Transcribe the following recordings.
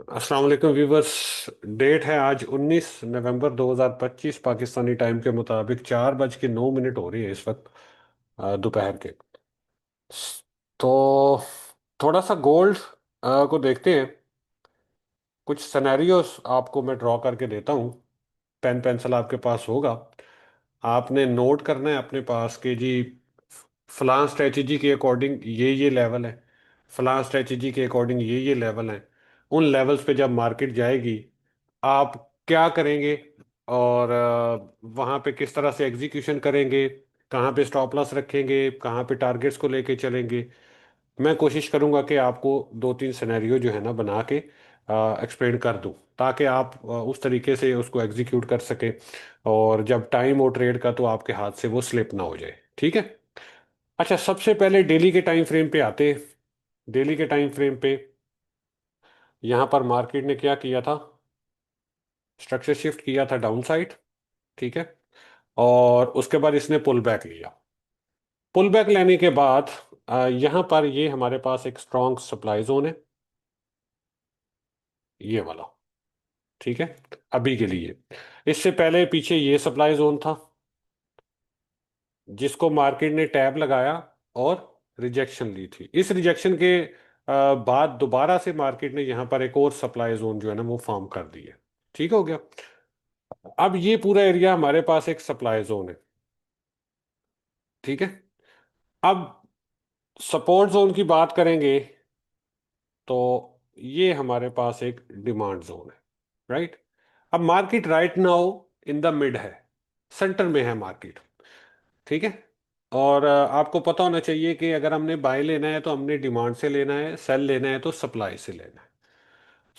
अस्सलाम वालेकुम viewers. Date है आज 19 नवंबर 2025। पाकिस्तानी टाइम के मुताबिक 4:09 हो रही है इस वक्त, दोपहर के। तो थोड़ा सा गोल्ड को देखते हैं। कुछ सिनेरियोस आपको मैं ड्रॉ करके देता हूँ। पेन पेंसिल आपके पास होगा। आपने नोट करना है अपने पास कि जी फलां स्ट्रेटजी के अकॉर्डिंग ये लेवल है, फलां स्ट्रेटजी के अकॉर्डिंग ये लेवल है। उन लेवल्स पे जब मार्केट जाएगी आप क्या करेंगे, और वहाँ पे किस तरह से एग्जीक्यूशन करेंगे, कहाँ पे स्टॉप लॉस रखेंगे, कहाँ पे टारगेट्स को लेके चलेंगे। मैं कोशिश करूंगा कि आपको दो तीन सिनेरियो जो है ना बना के एक्सप्लेन कर दूं, ताकि आप उस तरीके से उसको एग्जीक्यूट कर सके, और जब टाइम हो ट्रेड का तो आपके हाथ से वो स्लिप ना हो जाए। ठीक है। अच्छा, सबसे पहले डेली के टाइम फ्रेम पे आते हैं। डेली के टाइम फ्रेम पे यहाँ पर मार्केट ने क्या किया था, स्ट्रक्चर शिफ्ट किया था डाउन साइड। ठीक है। और उसके बाद इसने पुल बैक लिया। पुल बैक लेने के बाद यहाँ पर ये हमारे पास एक स्ट्रॉन्ग सप्लाई जोन है, ये वाला। ठीक है। अभी के लिए इससे पहले पीछे ये सप्लाई जोन था जिसको मार्केट ने टैब लगाया और रिजेक्शन ली थी। इस रिजेक्शन के बाद दोबारा से मार्केट ने यहां पर एक और सप्लाई जोन जो है ना वो फॉर्म कर दी है। ठीक हो गया। अब ये पूरा एरिया हमारे पास एक सप्लाई जोन है। ठीक है। अब सपोर्ट जोन की बात करेंगे तो ये हमारे पास एक डिमांड जोन है। राइट। अब market right now in the mid है, सेंटर में है मार्केट। ठीक है। और आपको पता होना चाहिए कि अगर हमने बाय लेना है तो हमने डिमांड से लेना है, सेल लेना है तो सप्लाई से लेना है।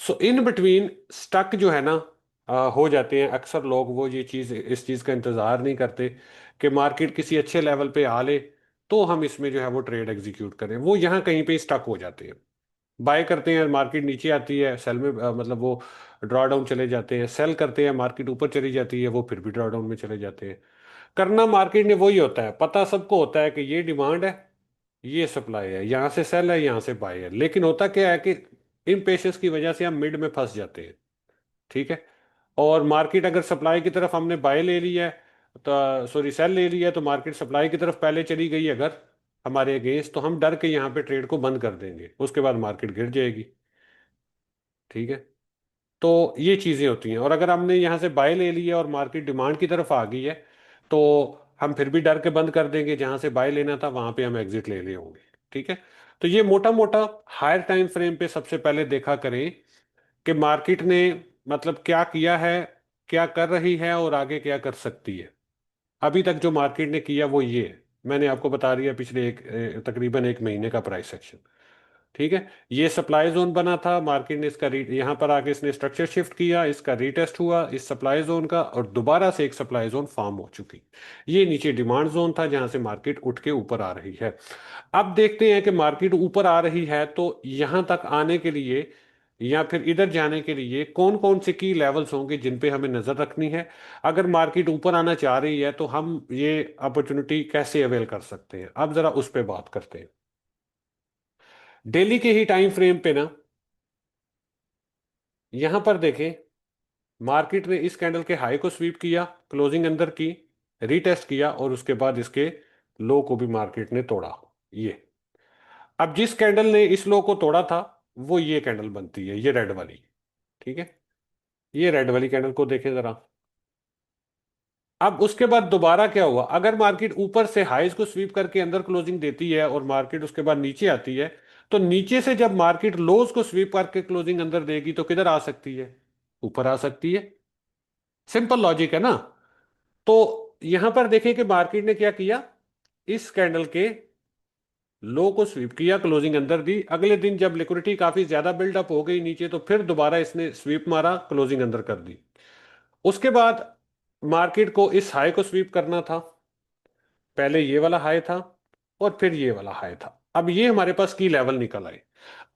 सो इन बिटवीन स्टक जो है ना हो जाते हैं अक्सर लोग। वो ये चीज़, इस चीज़ का इंतज़ार नहीं करते कि मार्केट किसी अच्छे लेवल पे आ ले तो हम इसमें जो है वो ट्रेड एग्जीक्यूट करें। वो यहाँ कहीं पे स्टक हो जाते हैं। बाय करते हैं, मार्केट नीचे आती है, सेल में मतलब वो ड्रॉ डाउन चले जाते हैं। सेल करते हैं, मार्केट ऊपर चली जाती है, वो फिर भी ड्रॉ डाउन में चले जाते हैं। करना मार्केट ने वही होता है। पता सबको होता है कि ये डिमांड है, ये सप्लाई है, यहाँ से सेल है, यहाँ से बाय है। लेकिन होता क्या है कि इन पेशेंस की वजह से हम मिड में फंस जाते हैं। ठीक है। और मार्केट अगर सप्लाई की तरफ हमने बाय ले लिया है, तो सॉरी सेल ले लिया है, तो मार्केट सप्लाई की तरफ पहले चली गई अगर हमारे अगेंस्ट, तो हम डर के यहाँ पे ट्रेड को बंद कर देंगे, उसके बाद मार्केट गिर जाएगी। ठीक है। तो ये चीज़ें होती हैं। और अगर हमने यहाँ से बाय ले लिया और मार्केट डिमांड की तरफ आ गई है तो हम फिर भी डर के बंद कर देंगे, जहाँ से बाय लेना था वहाँ पे हम एग्जिट ले लिए होंगे। ठीक है। तो ये मोटा मोटा हायर टाइम फ्रेम पे सबसे पहले देखा करें कि मार्केट ने मतलब क्या किया है, क्या कर रही है और आगे क्या कर सकती है। अभी तक जो मार्केट ने किया वो ये है। मैंने आपको बता दिया पिछले तकरीबन एक महीने का प्राइस सेक्शन। ठीक है। ये सप्लाई जोन बना था, मार्केट ने इसका यहाँ पर आके इसने स्ट्रक्चर शिफ्ट किया, इसका रीटेस्ट हुआ इस सप्लाई जोन का, और दोबारा से एक सप्लाई जोन फॉर्म हो चुकी। ये नीचे डिमांड जोन था जहां से मार्केट उठ के ऊपर आ रही है। अब देखते हैं कि मार्केट ऊपर आ रही है तो यहां तक आने के लिए या फिर इधर जाने के लिए कौन कौन से की लेवल्स होंगे जिन पे हमें नजर रखनी है। अगर मार्केट ऊपर आना चाह रही है तो हम ये अपॉर्चुनिटी कैसे अवेल कर सकते हैं, अब जरा उस पर बात करते हैं। डेली के ही टाइम फ्रेम पे ना यहां पर देखें, मार्केट ने इस कैंडल के हाई को स्वीप किया, क्लोजिंग अंदर की, रीटेस्ट किया, और उसके बाद इसके लो को भी मार्केट ने तोड़ा। ये अब जिस कैंडल ने इस लो को तोड़ा था वो ये कैंडल बनती है, ये रेड वाली। ठीक है। ये रेड वाली कैंडल को देखें जरा। अब उसके बाद दोबारा क्या हुआ, अगर मार्केट ऊपर से हाईज को स्वीप करके अंदर क्लोजिंग देती है और मार्केट उसके बाद नीचे आती है, तो नीचे से जब मार्केट लोज को स्वीप करके क्लोजिंग अंदर देगी तो किधर आ सकती है, ऊपर आ सकती है। सिंपल लॉजिक है ना। तो यहां पर देखें कि मार्केट ने क्या किया, इस कैंडल के लो को स्वीप किया, क्लोजिंग अंदर दी। अगले दिन जब लिक्विडिटी काफी ज्यादा बिल्डअप हो गई नीचे तो फिर दोबारा इसने स्वीप मारा, क्लोजिंग अंदर कर दी। उसके बाद मार्केट को इस हाई को स्वीप करना था। पहले ये वाला हाई था और फिर ये वाला हाई था। अब ये हमारे पास की लेवल निकल आए।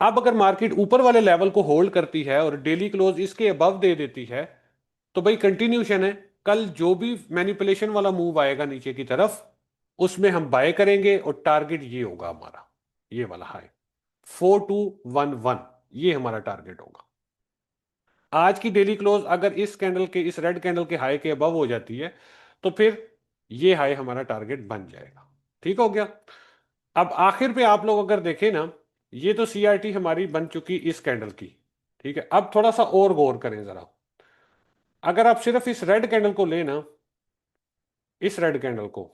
अब अगर मार्केट ऊपर वाले लेवल को होल्ड करती है और डेली क्लोज इसके अबव दे देती है तो भाई कंटिन्यूशन है। कल जो भी मैनिपुलेशन वाला मूव आएगा नीचे की तरफ उसमें हम बाय करेंगे और टारगेट ये होगा हमारा, ये वाला हाई 4211, ये हमारा टारगेट होगा। आज की डेली क्लोज अगर इस कैंडल के, इस रेड कैंडल के हाई के अबव हो जाती है, तो फिर ये हाई हमारा टारगेट बन जाएगा। ठीक हो गया। अब आखिर पे आप लोग अगर देखें ना, ये तो सीआरटी हमारी बन चुकी इस कैंडल की। ठीक है, अब थोड़ा सा और गौर करें जरा। अगर आप सिर्फ इस रेड कैंडल को लेना, इस रेड कैंडल को,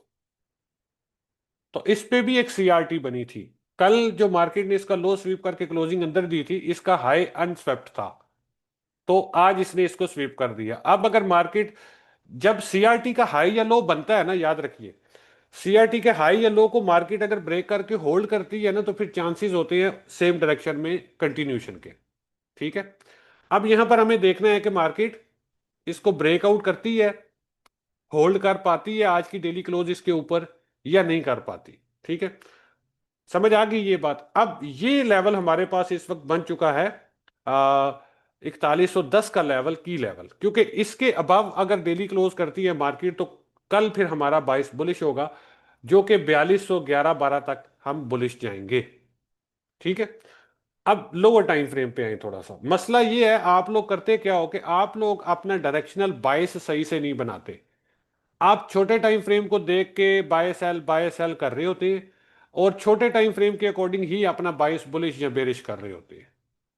तो इस पे भी एक सीआरटी बनी थी। कल जो मार्केट ने इसका लो स्वीप करके क्लोजिंग अंदर दी थी, इसका हाई अनस्वेप्ट था, तो आज इसने इसको स्वीप कर दिया। अब अगर मार्केट, जब सीआरटी का हाई या लो बनता है ना, याद रखिए, सीआरटी के हाई या लो को मार्केट अगर ब्रेक करके होल्ड करती है ना, तो फिर चांसेस होते हैं सेम डायरेक्शन में कंटिन्यूशन के। ठीक है। अब यहां पर हमें देखना है कि मार्केट इसको ब्रेकआउट करती है, होल्ड कर पाती है आज की डेली क्लोज इसके ऊपर, या नहीं कर पाती। ठीक है, समझ आ गई ये बात। अब ये लेवल हमारे पास इस वक्त बन चुका है 4110 का लेवल, की लेवल, क्योंकि इसके अबव अगर डेली क्लोज करती है मार्केट, तो कल फिर हमारा बाइस बुलिश होगा, जो कि 4211-12 तक हम बुलिश जाएंगे। ठीक है। अब लोअर टाइम फ्रेम पे आए। थोड़ा सा मसला ये है, आप लोग करते क्या हो कि आप लोग अपना डायरेक्शनल बायस सही से नहीं बनाते। आप छोटे टाइम फ्रेम को देख के बाय सेल कर रहे होते हैं, और छोटे टाइम फ्रेम के अकॉर्डिंग ही अपना बायस बुलिश या बेरिश कर रहे होते हैं।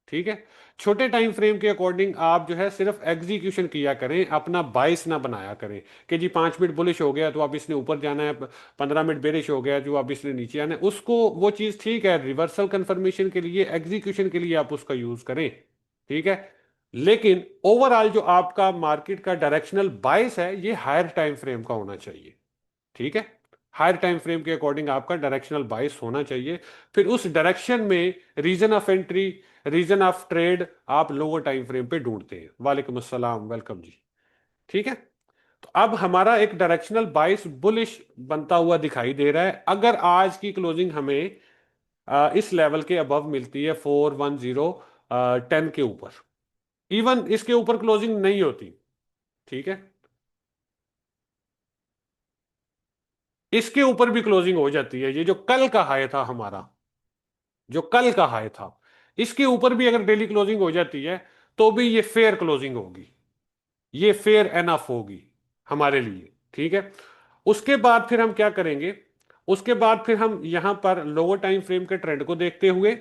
ठीक है। छोटे टाइम फ्रेम के अकॉर्डिंग आप जो है सिर्फ एग्जीक्यूशन किया करें, अपना बाइस ना बनाया करें कि जी 5 मिनट बुलिश हो गया तो अब इसने ऊपर जाना है, 15 मिनट बेरिश हो गया जो अब इसने नीचे आना है। उसको, वो चीज़ ठीक है, रिवर्सल कंफर्मेशन के लिए, एग्जीक्यूशन के लिए आप उसका यूज करें। ठीक है। लेकिन ओवरऑल जो आपका मार्केट का डायरेक्शनल बाइस है, ये हायर टाइम फ्रेम का होना चाहिए। ठीक है। हायर टाइम फ्रेम के अकॉर्डिंग आपका डायरेक्शनल बाइस होना चाहिए। फिर उस डायरेक्शन में reason of entry, reason of trade आप लोअर टाइम फ्रेम पे ढूंढते हैं। वालेकुम अस्सलाम, वेलकम जी। ठीक है। तो अब हमारा एक डायरेक्शनल बाइस बुलिश बनता हुआ दिखाई दे रहा है, अगर आज की क्लोजिंग हमें इस लेवल के अबव मिलती है, 41010 के ऊपर। इवन इसके ऊपर क्लोजिंग नहीं होती। ठीक है। इसके ऊपर भी क्लोजिंग हो जाती है, ये जो कल का हाई था हमारा, जो कल का हाई था, इसके ऊपर भी अगर डेली क्लोजिंग हो जाती है, तो भी ये फेयर क्लोजिंग होगी, ये फेयर एनफ होगी हमारे लिए। ठीक है। उसके बाद फिर हम क्या करेंगे, उसके बाद फिर हम यहां पर लोअर टाइम फ्रेम के ट्रेंड को देखते हुए,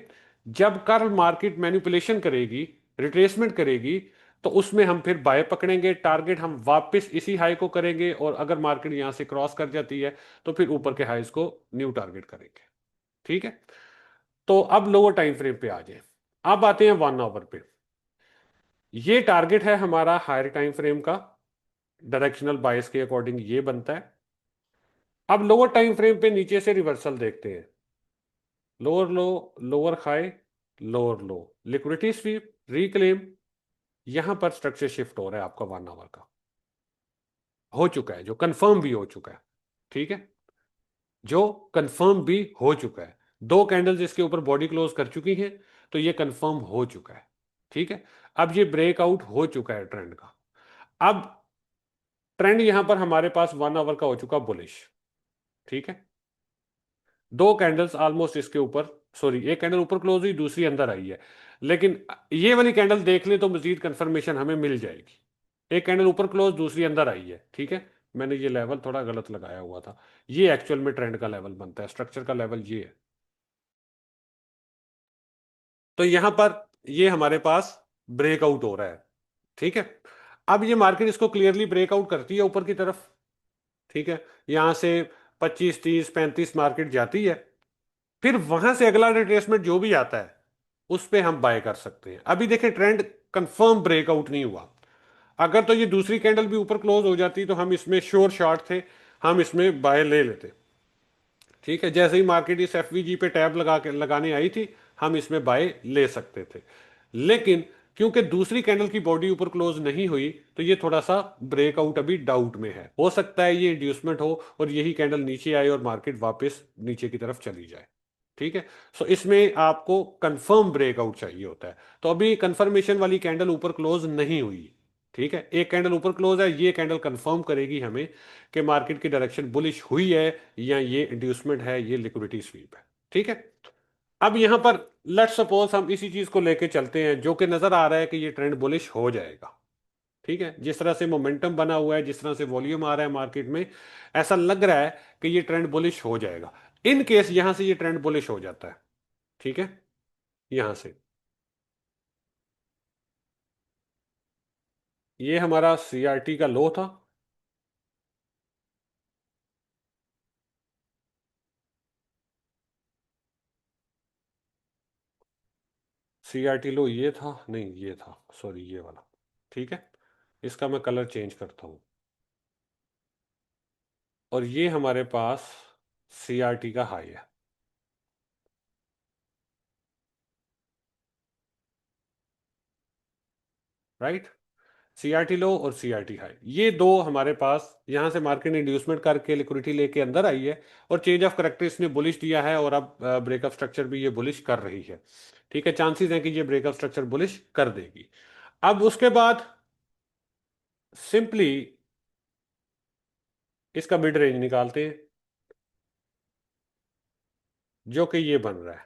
जब कल मार्केट मैनिपुलेशन करेगी, रिट्रेसमेंट करेगी, तो उसमें हम फिर बाय पकड़ेंगे, टारगेट हम वापस इसी हाई को करेंगे, और अगर मार्केट यहां से क्रॉस कर जाती है, तो फिर ऊपर के हाइज को न्यू टारगेट करेंगे। ठीक है। तो अब लोअर टाइम फ्रेम पे आ जाए। अब आते हैं 1 आवर पे। ये टारगेट है हमारा हायर टाइम फ्रेम का, डायरेक्शनल बायस के अकॉर्डिंग ये बनता है। अब लोअर टाइम फ्रेम पे नीचे से रिवर्सल देखते हैं। लोअर लो, लोअर हाई, लोअर लो, लिक्विडिटी स्वीप, रिक्लेम। यहां पर स्ट्रक्चर शिफ्ट हो रहा है आपका 1 आवर का, हो चुका है, जो कंफर्म भी हो चुका है। ठीक है, जो कंफर्म भी हो चुका है। दो कैंडल्स इसके ऊपर बॉडी क्लोज कर चुकी हैं, तो ये कंफर्म हो चुका है। ठीक है। अब ये ब्रेकआउट हो चुका है ट्रेंड का। अब ट्रेंड यहां पर हमारे पास 1 आवर का हो चुका बुलिश। ठीक है। दो कैंडल्स ऑलमोस्ट इसके ऊपर, सॉरी, एक कैंडल ऊपर क्लोज हुई, दूसरी अंदर आई है, लेकिन ये वाली कैंडल देख ले तो मजीद कंफर्मेशन हमें मिल जाएगी। एक कैंडल ऊपर क्लोज, दूसरी अंदर आई है। ठीक है। मैंने ये लेवल थोड़ा गलत लगाया हुआ था, ये एक्चुअल में ट्रेंड का लेवल बनता है, स्ट्रक्चर का लेवल ये है। तो यहां पर ये हमारे पास ब्रेकआउट हो रहा है। ठीक है। अब ये मार्केट इसको क्लियरली ब्रेकआउट करती है ऊपर की तरफ। ठीक है। यहां से 25, 30, 35 मार्केट जाती है, फिर वहां से अगला रिट्रेसमेंट जो भी आता है, उस पे हम बाय कर सकते हैं। अभी देखें, ट्रेंड कंफर्म ब्रेकआउट नहीं हुआ। अगर तो ये दूसरी कैंडल भी ऊपर क्लोज हो जाती, तो हम इसमें श्योर शॉर्ट थे, हम इसमें बाय ले लेते। ठीक है। जैसे ही मार्केट इस एफवीजी पे टैब लगा के लगाने आई थी, हम इसमें बाय ले सकते थे। लेकिन क्योंकि दूसरी कैंडल की बॉडी ऊपर क्लोज नहीं हुई, तो ये थोड़ा सा ब्रेकआउट अभी डाउट में है। हो सकता है ये इंड्यूसमेंट हो और यही कैंडल नीचे आए और मार्केट वापस नीचे की तरफ चली जाए। ठीक है। सो इसमें आपको कंफर्म ब्रेकआउट चाहिए होता है। तो अभी कंफर्मेशन वाली कैंडल ऊपर क्लोज नहीं हुई। ठीक है। एक कैंडल ऊपर क्लोज है, ये कैंडल कंफर्म करेगी हमें कि मार्केट की डायरेक्शन बुलिश हुई है, या ये इंड्यूसमेंट है, ये लिक्विडिटी स्वीप है। ठीक है। अब यहां पर लेट सपोज हम इसी चीज को लेके चलते हैं, जो कि नजर आ रहा है कि ये ट्रेंड बुलिश हो जाएगा। ठीक है, जिस तरह से मोमेंटम बना हुआ है, जिस तरह से वॉल्यूम आ रहा है मार्केट में, ऐसा लग रहा है कि ये ट्रेंड बुलिश हो जाएगा। इन केस यहां से ये ट्रेंड बुलिश हो जाता है, ठीक है, यहां से ये हमारा सीआरटी का लो था। सीआरटी लो ये था, नहीं ये था, सॉरी ये वाला। ठीक है, इसका मैं कलर चेंज करता हूं। और ये हमारे पास सीआरटी का हाई है। राइट, सीआरटी लो और सीआरटी हाई, ये दो हमारे पास यहां से मार्केट ने इंड्यूसमेंट करके लिक्विडिटी लेके अंदर आई है। और चेंज ऑफ करेक्टर इसने बुलिश दिया है, और अब ब्रेकअप स्ट्रक्चर भी ये बुलिश कर रही है। ठीक है, चांसेस हैं कि ये ब्रेकअप स्ट्रक्चर बुलिश कर देगी। अब उसके बाद सिंपली इसका मिड रेंज निकालते हैं, जो कि ये बन रहा है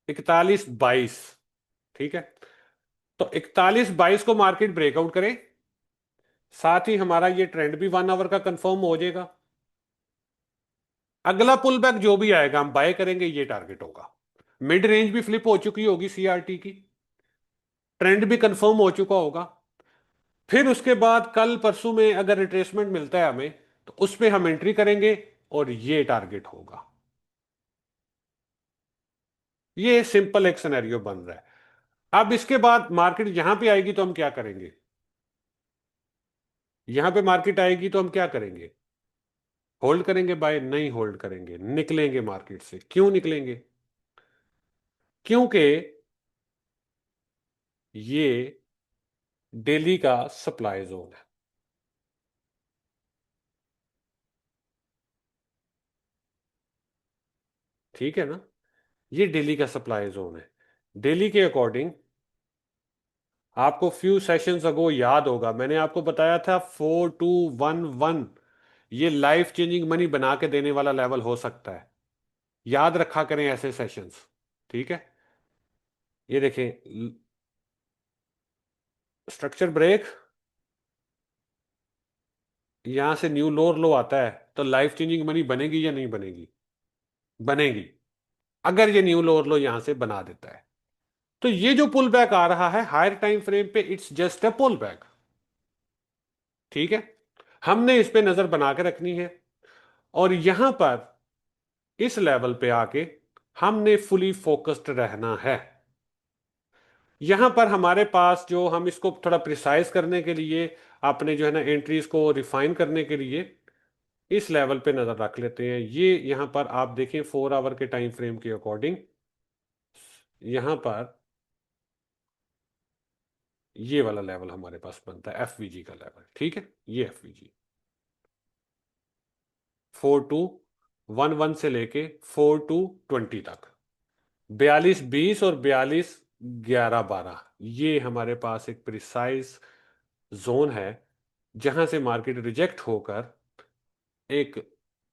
41-22। ठीक है, तो 41-22 को मार्केट ब्रेकआउट करे, साथ ही हमारा ये ट्रेंड भी 1 आवर का कंफर्म हो जाएगा। अगला पुल बैक जो भी आएगा हम बाय करेंगे, ये टारगेट होगा। मिड रेंज भी फ्लिप हो चुकी होगी सीआरटी की, ट्रेंड भी कंफर्म हो चुका होगा। फिर उसके बाद कल परसों में अगर रिट्रेसमेंट मिलता है हमें, तो उस पे हम एंट्री करेंगे, और ये टारगेट होगा। ये सिंपल एक सिनेरियो बन रहा है। अब इसके बाद मार्केट यहां पे आएगी तो हम क्या करेंगे? यहां पे मार्केट आएगी तो हम क्या करेंगे? होल्ड करेंगे? बाय नहीं, होल्ड करेंगे, निकलेंगे मार्केट से। क्यों निकलेंगे? क्योंकि ये डेली का सप्लाई जोन है। ठीक है ना, ये डेली का सप्लाई जोन है। डेली के अकॉर्डिंग आपको फ्यू सेशंस अगो याद होगा, मैंने आपको बताया था 4211 ये लाइफ चेंजिंग मनी बना के देने वाला लेवल हो सकता है। याद रखा करें ऐसे सेशंस। ठीक है, ये देखें, स्ट्रक्चर ब्रेक, यहां से न्यू लोअर लो आता है, तो लाइफ चेंजिंग मनी बनेगी या नहीं बनेगी? बनेगी, अगर ये न्यू लोअर लो यहां से बना देता है। तो ये जो पुल बैक आ रहा है हायर टाइम फ्रेम पे, it's just a pull back. ठीक है, हमने इस पे नजर बना के रखनी है, और यहां पर इस लेवल पे आके हमने फुली फोकस्ड रहना है। यहां पर हमारे पास जो हम इसको थोड़ा प्रिसाइज करने के लिए, अपने जो है ना एंट्रीज को रिफाइन करने के लिए, इस लेवल पे नजर रख लेते हैं। ये यहां पर आप देखें 4 आवर के टाइम फ्रेम के अकॉर्डिंग, यहां पर ये वाला लेवल हमारे पास बनता है एफवीजी का लेवल। ठीक है, ये एफवीजी 4211 से लेके 4220 तक, 4220 और 4211-12, ये हमारे पास एक प्रिसाइज जोन है, जहां से मार्केट रिजेक्ट होकर एक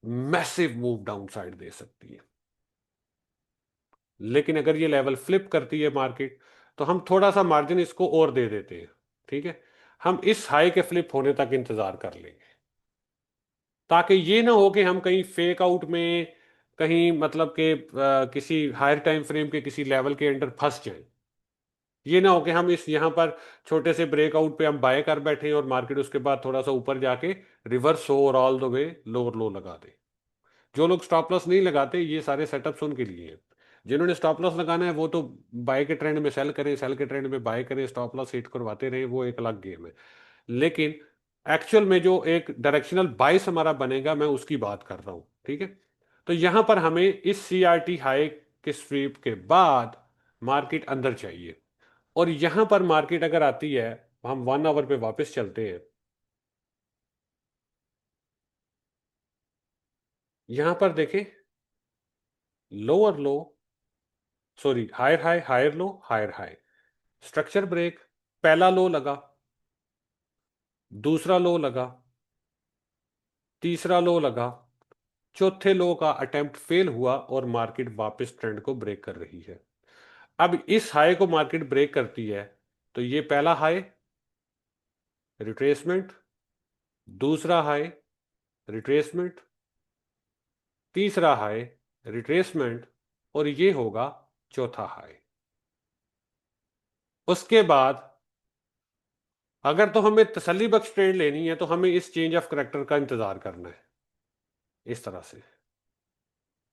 मैसिव मूव डाउन साइड दे सकती है। लेकिन अगर ये लेवल फ्लिप करती है मार्केट, तो हम थोड़ा सा मार्जिन इसको और दे देते हैं। ठीक है, हम इस हाई के फ्लिप होने तक इंतजार कर लेंगे, ताकि ये ना हो कि हम कहीं फेक आउट में, कहीं मतलब कि किसी हायर टाइम फ्रेम के किसी लेवल के अंडर फंस जाएं। ये ना हो कि हम इस यहाँ पर छोटे से ब्रेकआउट पे हम बाय कर बैठे और मार्केट उसके बाद थोड़ा सा ऊपर जाके रिवर्स हो और ऑल द वे लोअर लो लगा दे। जो लोग स्टॉप लॉस नहीं लगाते, ये सारे सेटअप्स उनके लिए हैं। जिन्होंने स्टॉप लॉस लगाना है वो तो बाय के ट्रेंड में सेल करें, सेल के ट्रेंड में बाय करें, स्टॉप लॉस हिट करवाते रहे, वो एक अलग गेम है। लेकिन एक्चुअल में जो एक डायरेक्शनल बाइस हमारा बनेगा, मैं उसकी बात कर रहा हूं। ठीक है, तो यहां पर हमें इस सीआरटी हाई के स्वीप के बाद मार्केट अंदर चाहिए। और यहां पर मार्केट अगर आती है, हम 1 आवर पे वापस चलते हैं, यहां पर देखें, lower low, sorry higher high, higher low, higher high, structure break, पहला लो लगा, दूसरा लो लगा, तीसरा लो लगा, चौथे लो का अटेम्प्ट फेल हुआ और मार्केट वापस ट्रेंड को ब्रेक कर रही है। अब इस हाई को मार्केट ब्रेक करती है तो ये पहला हाई रिट्रेसमेंट, दूसरा हाई रिट्रेसमेंट, तीसरा हाई रिट्रेसमेंट, और ये होगा चौथा हाई। उसके बाद अगर तो हमें तसल्ली बख्श ट्रेड लेनी है तो हमें इस चेंज ऑफ करेक्टर का इंतजार करना है इस तरह से।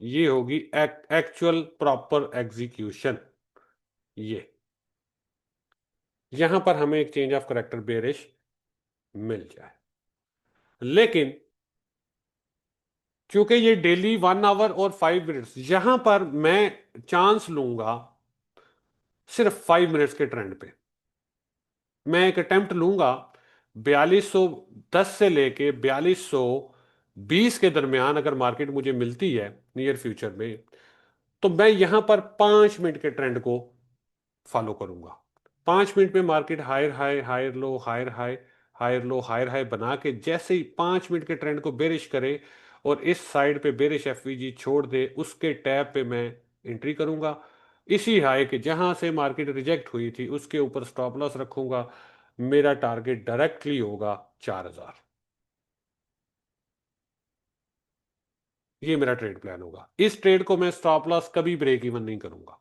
ये होगी एक्चुअल प्रॉपर एग्जीक्यूशन। ये यहां पर हमें एक चेंज ऑफ करेक्टर बेरिश मिल जाए, लेकिन क्योंकि ये डेली 1 आवर और 5 मिनट्स, यहां पर मैं चांस लूंगा सिर्फ 5 मिनट्स के ट्रेंड पे। मैं एक अटेम्प्ट लूंगा 4210 से लेके 4220 के दरमियान, अगर मार्केट मुझे मिलती है नियर फ्यूचर में, तो मैं यहां पर 5 मिनट के ट्रेंड को फॉलो करूंगा। 5 मिनट में market higher high higher low higher high higher low higher high बना के जैसे ही 5 मिनट के ट्रेंड को बेरिश करे और इस साइड पे बेरिश एफवीजी छोड़ दे, उसके टैब पे मैं एंट्री करूंगा। इसी हाई के जहां से मार्केट रिजेक्ट हुई थी उसके ऊपर स्टॉप लॉस रखूंगा। मेरा टारगेट डायरेक्टली होगा 4000। ये मेरा ट्रेड प्लान होगा। इस ट्रेड को मैं स्टॉप लॉस कभी ब्रेक इवन नहीं करूंगा।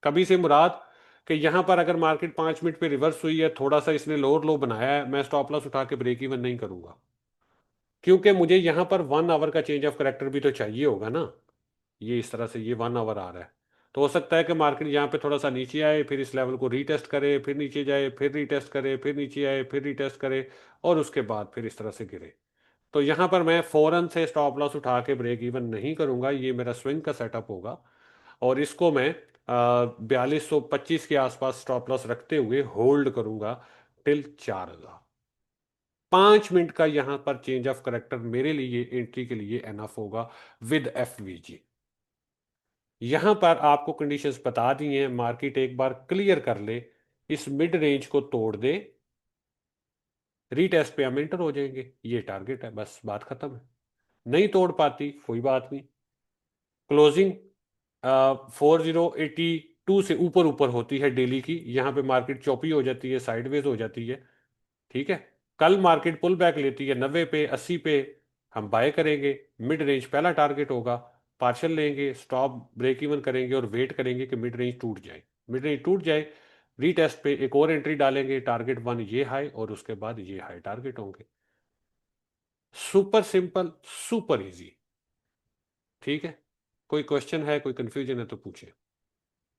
कभी से मुराद कि यहां पर अगर मार्केट 5 मिनट पे रिवर्स हुई है, थोड़ा सा इसने लोअर लो बनाया है, मैं स्टॉप लॉस उठा के ब्रेक इवन नहीं करूंगा, क्योंकि मुझे यहां पर 1 आवर का चेंज ऑफ करेक्टर भी तो चाहिए होगा ना। ये इस तरह से ये 1 आवर आ रहा है, तो हो सकता है कि मार्केट यहाँ पे थोड़ा सा नीचे आए, फिर इस लेवल को रीटेस्ट करे, फिर नीचे जाए, फिर रीटेस्ट करे, फिर नीचे आए, फिर रीटेस्ट करे, और उसके बाद फिर इस तरह से गिरे। तो यहाँ पर मैं फौरन से स्टॉप लॉस उठा के ब्रेक इवन नहीं करूंगा। ये मेरा स्विंग का सेटअप होगा और इसको मैं 4225 के आसपास स्टॉप लॉस रखते हुए होल्ड करूंगा टिल 4000। 5 मिनट का यहां पर चेंज ऑफ करेक्टर मेरे लिए एंट्री के लिए एनफ होगा विद एफवीजी। यहां पर आपको कंडीशंस बता दी हैं, मार्केट एक बार क्लियर कर ले, इस मिड रेंज को तोड़ दे, रीटेस्ट पे हम एंटर हो जाएंगे। ये टारगेट है, बस बात खत्म है। नहीं तोड़ पाती कोई बात नहीं, क्लोजिंग 4082 से ऊपर ऊपर होती है डेली की, यहां पे मार्केट चौपी हो जाती है, साइडवेज हो जाती है। ठीक है, कल मार्केट पुल बैक लेती है 90 पे 80 पे, हम बाय करेंगे। मिड रेंज पहला टारगेट होगा, पार्शल लेंगे, स्टॉप ब्रेक इवन करेंगे और वेट करेंगे कि मिड रेंज टूट जाए। मिड रेंज टूट जाए, रीटेस्ट पे एक और एंट्री डालेंगे, टारगेट 1 ये हाई और उसके बाद ये हाई टारगेट होंगे। Super simple, super easy. ठीक है, कोई क्वेश्चन है, कोई कंफ्यूजन है तो पूछे।